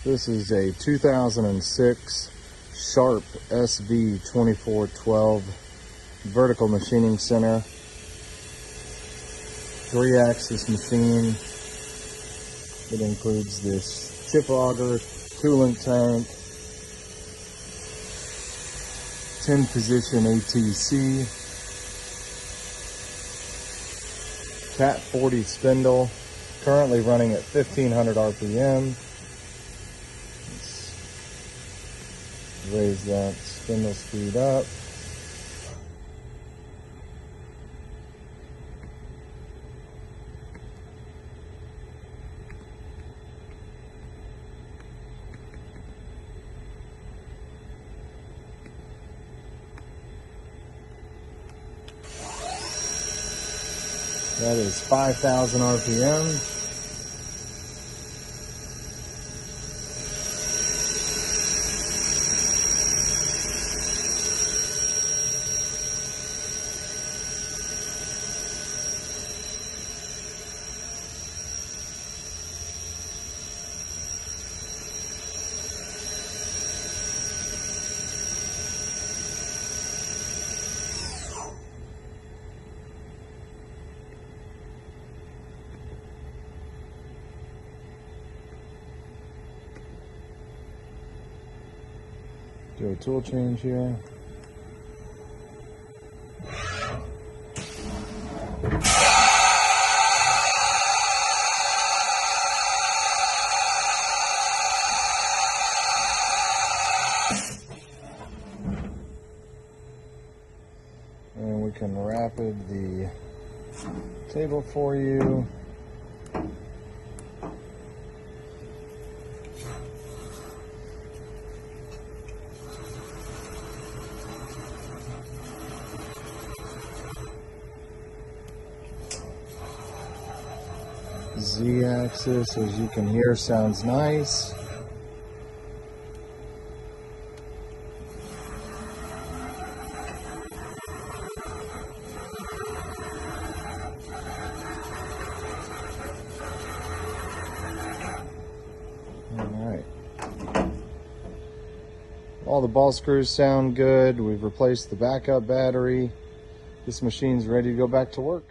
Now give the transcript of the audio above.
This is a 2006 Sharp SV-2412 vertical machining center. 3-axis machine. It includes this chip auger, coolant tank, 10-position ATC, Cat 40 spindle, currently running at 1500 RPM. Let's raise that spindle speed up. That is 5,000 RPM. Do a tool change here. And we can rapid the table for you. Z-axis, as you can hear, sounds nice. Alright. All the ball screws sound good. We've replaced the backup battery. This machine's ready to go back to work.